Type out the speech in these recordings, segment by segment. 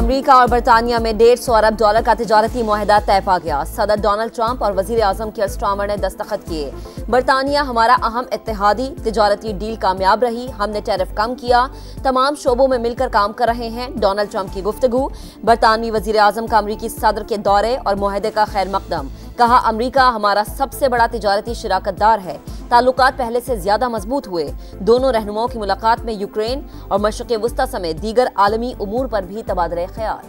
America और बरतानिया में $150 अरब का तिजारती मुआहदा तय पा गया। सदर डोनाल्ड ट्रंप और वजीर आजम कीयर स्टारमर ने दस्तखत किए। बरतानिया हमारा अहम इत्तेहादी, तिजारती डील कामयाब रही, हमने टैरिफ कम किया, तमाम शोबों में मिलकर काम कर रहे हैं। डोनाल्ड ट्रंप की गुफ्तगू। बरतानवी वजीर आजम का अमरीकी सदर के दौरे और मुआहदे का खैर मकदम। कहा, अमरीका हमारा सबसे बड़ा तिजारती शराकतदार है। ताल्लुकात पहले से ज्यादा मजबूत हुए। दोनों रहनुमाओं की मुलाकात में यूक्रेन और मशरिक़ वुस्ता समेत दीगर आलमी उमूर पर भी तबादला ख्याल।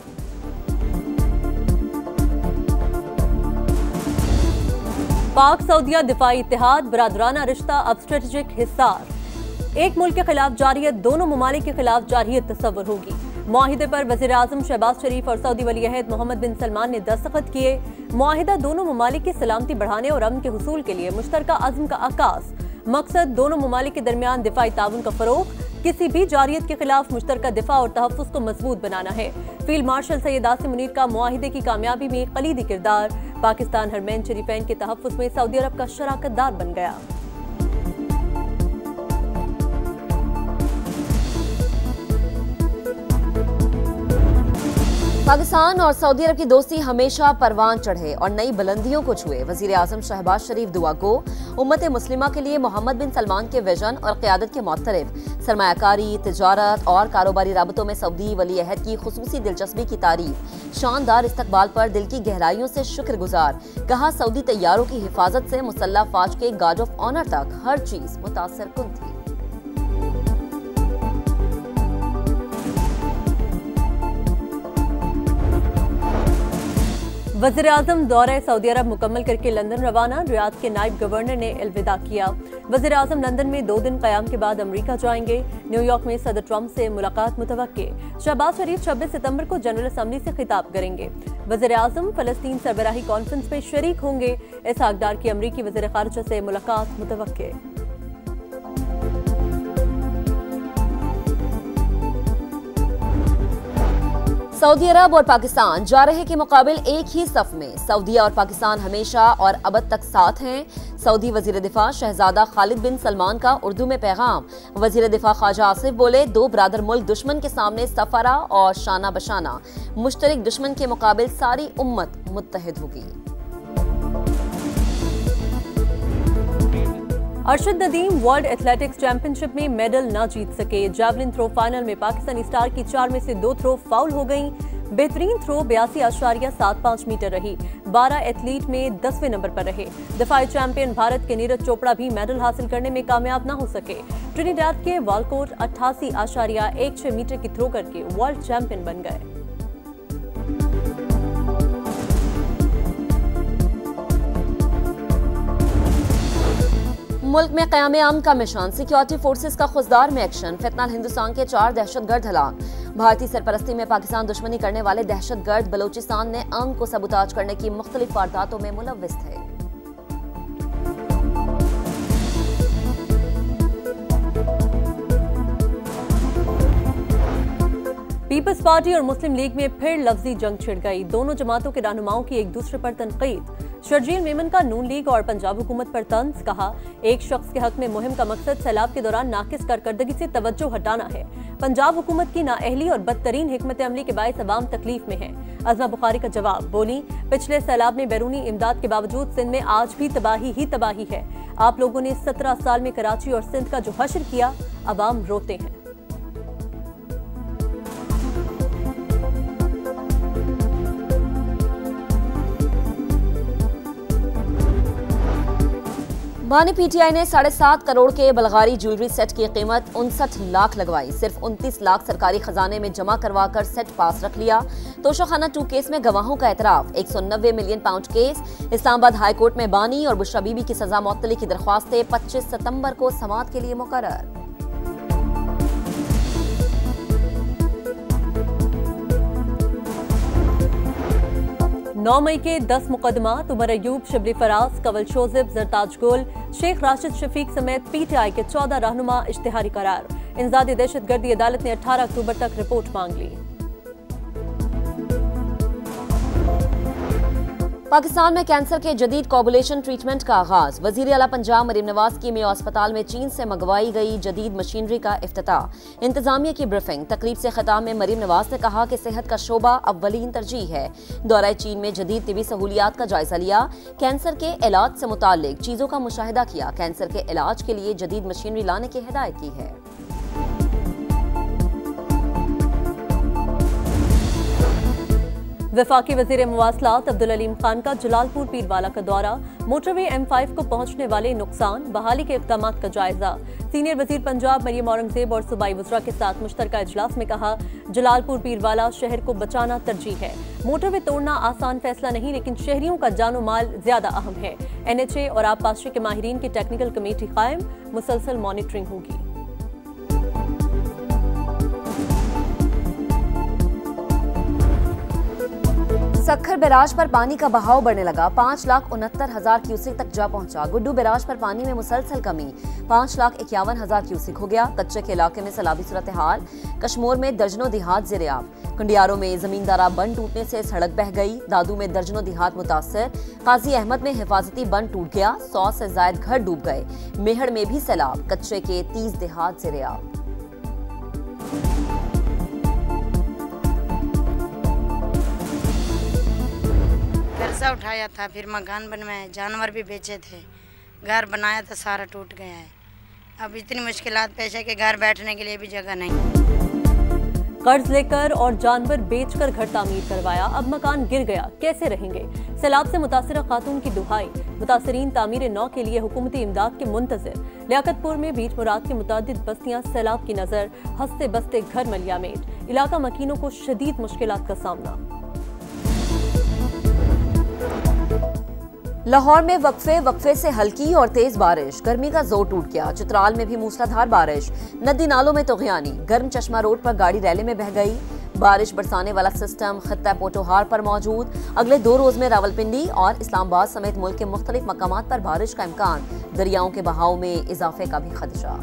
पाक सऊदिया दिफाई इत्तेहाद, बरादराना रिश्ता अब स्ट्रेटेजिक हिस्सार। एक मुल्क के खिलाफ जारियत दोनों ममालिक के खिलाफ जारियत तस्वर होगी। मुआहिदे पर वज़ीर आज़म शहबाज शरीफ और सऊदी वली अहद मोहम्मद बिन सलमान ने दस्तखत किए। मुआहिदा दोनों ममालिक की सलामती बढ़ाने और अमन के हुसूल के लिए मुश्तरका अज़्म का आगाज़। मकसद दोनों ममालिक के दरमियान दिफाई ताउन का फरोग, किसी भी जारियत के खिलाफ मुश्तरका दिफा और तहफ़्फ़ुज़ को मजबूत बनाना है। फील्ड मार्शल सैयद आसिम मुनीर का मुआहिदे की कामयाबी में कलीदी किरदार। पाकिस्तान हरमैन शरीफैन के तहफ़्फ़ुज़ में सऊदी अरब का शराकतदार बन गया। पाकिस्तान और सऊदी अरब की दोस्ती हमेशा परवान चढ़े और नई बुलंदियों को छुए। वजीर आजम शहबाज शरीफ दुआ गो। उम्मत मुस्लिमा के लिए मोहम्मद बिन सलमान के विजन और क़यादत के मुतरफ। सरमायाकारी, तिजारत और कारोबारी राबतों में सऊदी वली अहद की खुसूसी दिलचस्पी की तारीफ। शानदार इस्तकबाल पर दिल की गहराइयों से शुक्रगुजार। कहा, सऊदी तैयारों की हिफाजत से मुसल्लह फौज के गार्ड ऑफ ऑनर तक हर चीज मुतासर कुन थी। वज़ीर आज़म दौरे सऊदी अरब मुकम्मल करके लंदन रवाना। रियाद के नायब गवर्नर ने अलविदा किया। वज़ीर आज़म लंदन में 2 दिन क़याम के बाद अमरीका जाएंगे। न्यूयॉर्क में सदर ट्रंप से मुलाकात मुतवक्के। शहबाज शरीफ 26 सितंबर को जनरल असम्बली से खिताब करेंगे। वज़ीर आज़म फ़लस्तीन सरबराही कॉन्फ्रेंस में शरीक होंगे। इसहाक डार की अमरीकी वज़ीर ख़ारिजा से मुलाकात मुतवक्के। सऊदी अरब और पाकिस्तान जा रहे के मुकाबिल एक ही सफ में। सऊदीया और पाकिस्तान हमेशा और अबद तक साथ हैं। सऊदी वजीर दिफा शहजादा खालिद बिन सलमान का उर्दू में पैगाम। वजीर दिफा ख्वाजा आसिफ बोले, 2 ब्रादर मुल्क दुश्मन के सामने सफरा और शाना बशाना। मुश्तरक दुश्मन के मुकाबिल सारी उम्मत मुत्तहिद होगी। Arshad Nadeem world athletics championship में मेडल न जीत सके। जैवलिन थ्रो फाइनल में पाकिस्तानी स्टार की 4 में से 2 थ्रो फाउल हो गईं। बेहतरीन थ्रो 82.75 मीटर रही। 12 एथलीट में 10वें नंबर पर रहे। दिफाई चैंपियन भारत के नीरज चोपड़ा भी मेडल हासिल करने में कामयाब न हो सके। ट्रिनिडाद के वालकोट 88.16 मीटर की थ्रो करके वर्ल्ड चैंपियन बन गए। मुल्क में क़याम अमन का मिशन। सिक्योरिटी फोर्सेस का खुददार में एक्शन। फितनाल हिंदुस्तान के 4 दहशतगर्द हलाक। भारतीय सरपरस्ती में पाकिस्तान दुश्मनी करने वाले दहशतगर्द बलोचिस्तान ने अमन को सबूताज करने की मुख्तलिफ वारदातों में मुलव्विस थे। पीपल्स पार्टी और मुस्लिम लीग में फिर लफ्जी जंग छिड़ गई। दोनों जमातों के रहनुमाओं की एक दूसरे पर तनकीद। शर्जील मेमन का नून लीग और पंजाब हुकूमत पर तंज। कहा, एक शख्स के हक में मुहिम का मकसद सैलाब के दौरान नाकिस कारकर्दगी से तवज्जो हटाना है। पंजाब हुकूमत की नाअहली और बदतरीन हिकमत अमली के बायस अवाम तकलीफ में है। अज़मा बुखारी का जवाब। बोली, पिछले सैलाब में बैरूनी इमदाद के बावजूद सिंध में आज भी तबाही ही तबाही है। आप लोगों ने 17 साल में कराची और सिंध का जो हश्र किया, अवाम रोते हैं। बानी पीटीआई ने 7.5 करोड़ के बलगारी ज्वेलरी सेट की कीमत 59 लाख लगवाई। सिर्फ 29 लाख सरकारी खजाने में जमा करवाकर सेट पास रख लिया। तोशाखाना 2 केस में गवाहों का एतराफ। 190 million pound case. Islamabad high court में बानी और बुशरा बीबी की सजा मुअत्तली की दरख्वास्तें 25 सितंबर को समाअत के लिए मुकर्रर। 9 मई के 10 मुकदमात उमर अयूब, शिबली फराज, कवल शोजिब, जरताज गुल, शेख राशिद शफीक समेत पीटीआई के 14 रहनुमा इश्तिहारी करार। इंसदादी दहशतगर्दी अदालत ने 18 अक्टूबर तक रिपोर्ट मांग ली। पाकिस्तान में कैंसर के जदीद कोबुलेशन ट्रीटमेंट का आगाज। वजीर आला पंजाब मरीम नवाज की मेयो अस्पताल में चीन से मंगवाई गई जदीद मशीनरी का इफ्तिताह। इंतजामिया की ब्रीफिंग। तकरीब से खिताब में मरीम नवाज ने कहा कि सेहत का शोबा अव्वलीन तरजीह है। दौरा चीन में जदीद तिबी सहूलियात का जायजा लिया। कैंसर के इलाज से मुताल्लिक चीजों का मुशाहिदा किया। कैंसर के इलाज के लिए जदीद मशीनरी लाने की हिदायत की है। वफाकी वजीर मुवासलात अब्दुल अलीम खान का जलालपुर पीरवाला का दौरा। मोटरवे M5 को पहुंचने वाले नुकसान, बहाली के इक़दाम का जायजा। सीनियर वजीर पंजाब मरियम औरंगजेब और सूबाई वज़रा के साथ मुश्तरका इजलास में कहा, जलालपुर पीरवाला शहर को बचाना तरजीह है। मोटरवे तोड़ना आसान फैसला नहीं, लेकिन शहरियों का जानो माल ज्यादा अहम है। NHA और आबपाशी के माहिरीन की टेक्निकल कमेटी कायम, मुसलसल मॉनिटरिंग होगी। सक्खर बैराज पर पानी का बहाव बढ़ने लगा। 5,69,000 क्यूसिक तक जा पहुंचा। गुड्डू बैराज पर पानी में मुसलसल कमी। 5,51,000 क्यूसिक हो गया। कच्चे के इलाके में सैलाबी सूरत हाल। कश्मोर में दर्जनों देहात ज़ेर-ए-आब। कंडियारों में जमींदारा बंद टूटने से सड़क बह गई। दादू में दर्जनों देहात मुतासर। काजी अहमद में हिफाजती बंद टूट गया। 100 से ज्यादा घर डूब गए। मेहड़ में भी सैलाब। कच्चे के 30 देहात ज़ेर-ए-आब। कर्जा उठाया था, फिर मकान बनवाया, जानवर भी बेचे थे, घर बनाया था, सारा टूट गया है। अब इतनी मुश्किलात पेश है कि घर बैठने के लिए भी जगह नहीं। कर्ज लेकर और जानवर बेचकर घर तामीर करवाया, अब मकान गिर गया, कैसे रहेंगे? सैलाब से मुतासिरा खातून की दुहाई। मुतासरीन तामीर नौ के लिए हुकूमती इमदाद के मुंतजिर। लियाकतपुर में बीच मुराद की मुतादिद बस्तियां सैलाब की नजर, हंसते बसते घर मलियामेट। इलाका मकीनों को शदीद मुश्किलात का सामना। लाहौर में वक्फे से हल्की और तेज बारिश। गर्मी का जोर टूट गया। चित्राल में भी मूसलाधार बारिश। नदी नालों में तोगयानी। गर्म चश्मा रोड पर गाड़ी रैली में बह गई। बारिश बरसाने वाला सिस्टम खत्ता पोटोहार पर मौजूद। अगले 2 रोज में रावलपिंडी और इस्लामाबाद समेत मुल्क के मुख्तलिफ मकामात पर बारिश का इम्कान। दरियाओं के बहाव में इजाफे का भी खदशा।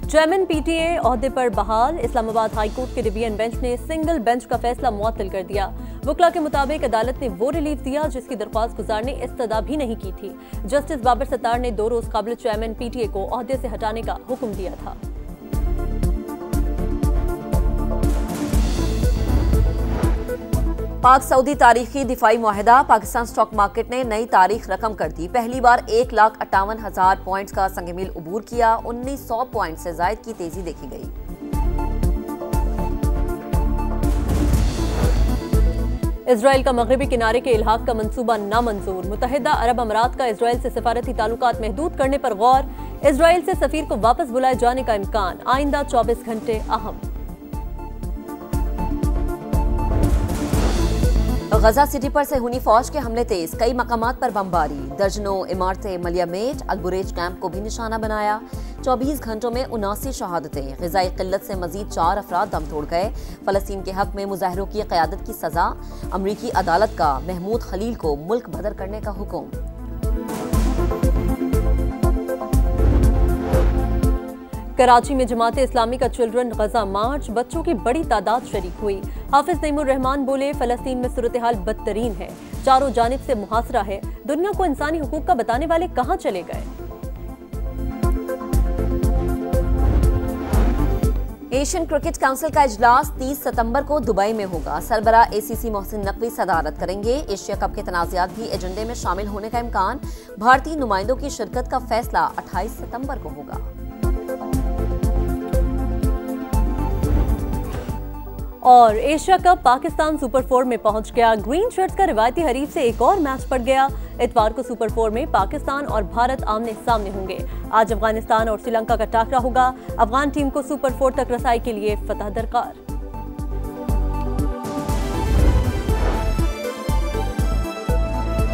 चेयरमैन PTA ओहदे पर बहाल। इस्लामाबाद हाई कोर्ट के डिवीजन बेंच ने सिंगल बेंच का फैसला मुअत्तल कर दिया। वकला के मुताबिक अदालत ने वो रिलीफ दिया जिसकी दरख्वास्त गुजार ने इस्तदा भी नहीं की थी। जस्टिस बाबर सत्तार ने 2 रोज काबिल चेयरमैन PTA को ओहदे से हटाने का हुक्म दिया था। पाक सऊदी तारीखी दिफाई मुआहिदा। पाकिस्तान स्टॉक मार्केट ने नई तारीख रकम कर दी। पहली बार 1,58,000 पॉइंट्स का संगमील उबूर किया। 1900 पॉइंट से जायद की तेजी देखी गई। इजराइल का मगरबी किनारे के इल्हाक का मंसूबा नामंजूर। मुत्तहिदा अरब अमारात का इजराइल से सफारती ताल्लुकात महदूद करने पर गौर। इजराइल से सफीर को वापस बुलाए जाने का इम्कान। आइंदा 24 घंटे अहम। गजा सिटी पर सेहूनी फौज के हमले तेज। कई मकामात पर बमबारी। दर्जनों इमारतें मलियामेट। अलबुरेज कैंप को भी निशाना बनाया। 24 घंटों में 79 शहादतें। ग़िज़ाई क़िल्लत से मजीद 4 अफराद दम तोड़ गए। फ़लस्तीन के हक में मुजाहिरों की क़यादत की सज़ा। अमरीकी अदालत का महमूद खलील को मुल्क बदर करने का हुक्म। कराची में जमाते इस्लामी का चिल्ड्रन गजा मार्च। बच्चों की बड़ी तादाद शरीक हुई। हाफिज नईमुर रहमान बोले, फ़लस्तीन में सूरत हाल बदतरीन है। चारों जानिब से मुहासरा है। दुनिया को इंसानी हुकूक का बताने वाले कहाँ चले गए? एशियन क्रिकेट काउंसिल का इजलास 30 सितंबर को दुबई में होगा। सरबरा ACC मोहसिन नकवी सदारत करेंगे। एशिया कप के तनाज़ात भी एजेंडे में शामिल होने का इम्कान। भारतीय नुमाइंदों की शिरकत का फैसला 28 सितंबर को होगा। और एशिया कप पाकिस्तान सुपर 4 में पहुंच गया। ग्रीन शर्ट्स का रिवायती हरीफ से एक और मैच पड़ गया। इतवार को सुपर 4 में पाकिस्तान और भारत आमने सामने होंगे। आज अफगानिस्तान और श्रीलंका का टाकरा होगा। अफगान टीम को सुपर 4 तक रसाई के लिए फतह दरकार।